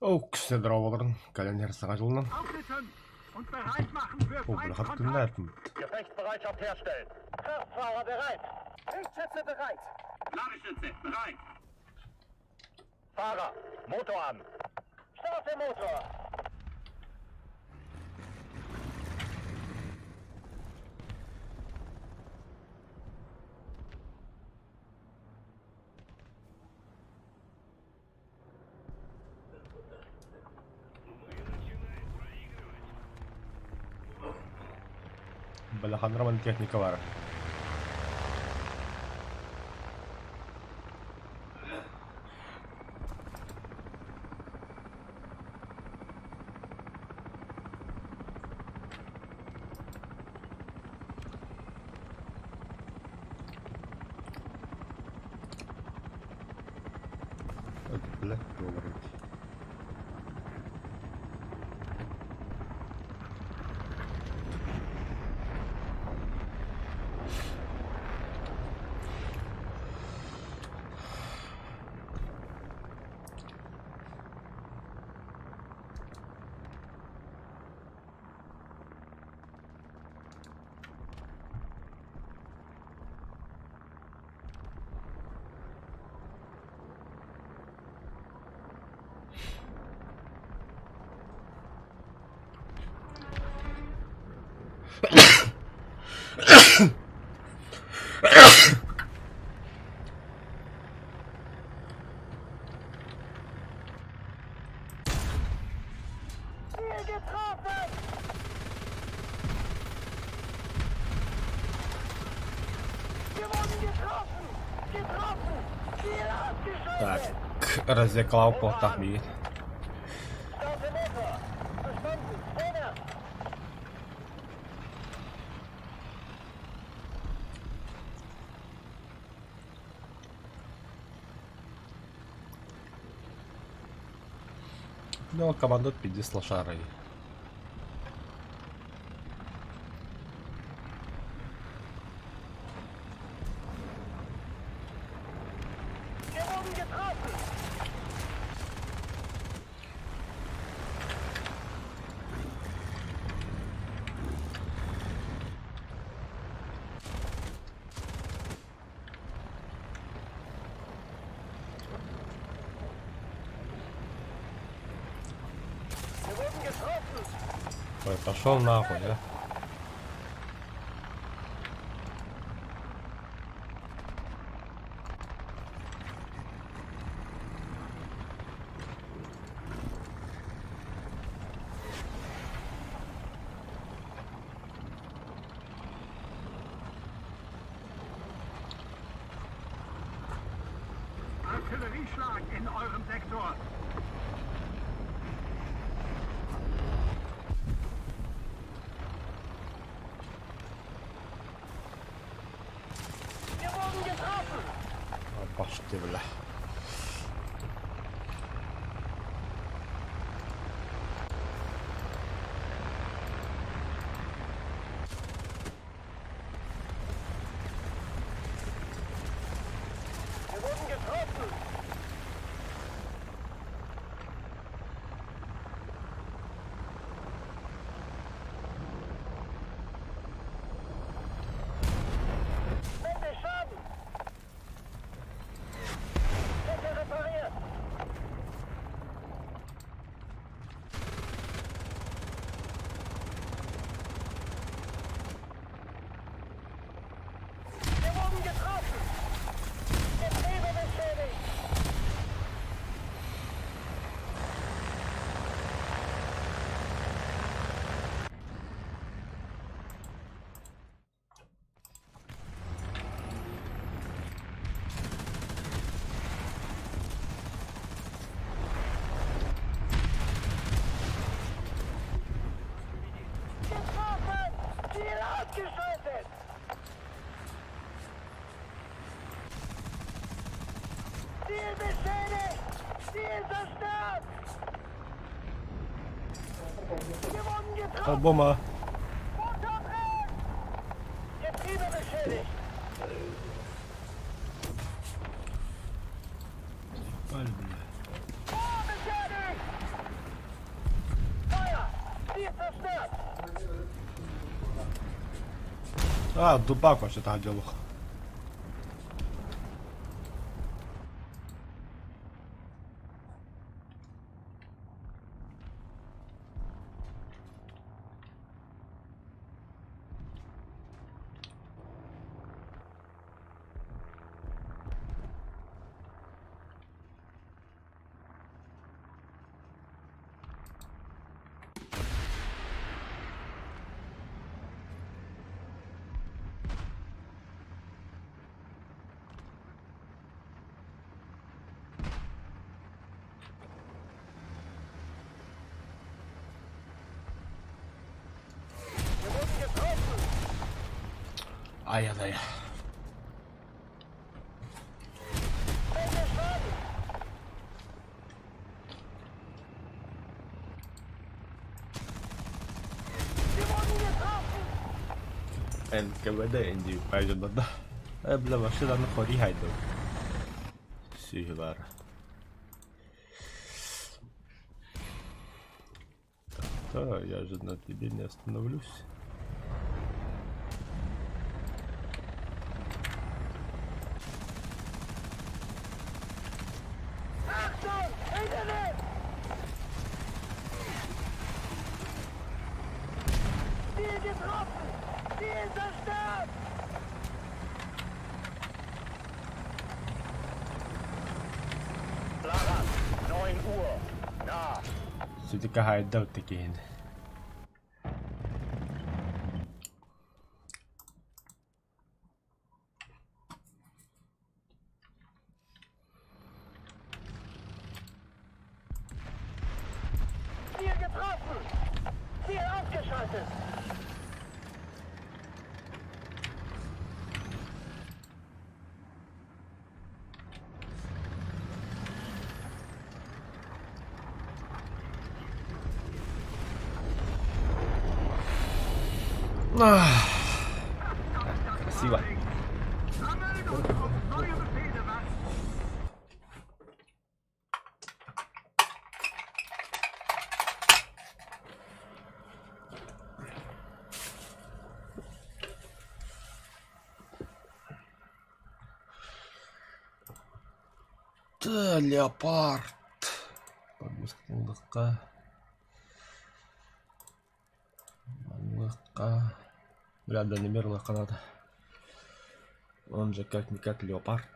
Oh, здорово, Лорен. Kalender сажалнан. Aufrüsten und bereit machen für Oğlum Feindkontakt. dinlerdim. Gefechtsbereitschaft herstellen. Kraftfahrer bereit. Lichtschütze bereit. Ladeschütze bereit. Fahrer, Motor an. Starte Motor. Belahan Roman техника var. Öyle olur. Ziel getroffen. Wir wurden getroffen. Getroffen. Ziel abgeschlossen. Так, разъеклал по tahmin. Starte Motor. Verstanden. Vorwärts. Ну, командот піди з лошарою. Wir wurden getroffen. Wir wurden getroffen. Ой, пошел нахуй, а. Artillerieschlag in eurem Sektor. Wir wurden getroffen. Başladı bile. Wir wurden getroffen. Melde Schaden. Kette repariert. Wir wurden getroffen. Getriebe beschädigt. Getroffen! Ziel ausgeschaltet! Ziel beschädigt! Ziel zerstört! Wir wurden getroffen! Bomba. Motor brennt! Getriebe beschädigt! Öl bile. Motor beschädigt! заснят! А, дубак вообще так делал. Wir wurden getroffen! Ай-яй-яй. Welche Schaden? Wir wurden getroffen! НКВД инди пайжында. Бля, машинаны хори хайду. Сүйбар. Да, я же на тебе не остановлюсь. Achtung! Internet! Ziel getroffen! Ziel zerstört! Laran, 9 Uhr. Ja. Südika хайдав такие. Ziel getroffen! Ziel ausgeschaltet! Красиво. Sammelt und auf neue Befehle warten. Да, леопард. Подгрузка. Бля, дальномер надо. Он же как-никак леопард.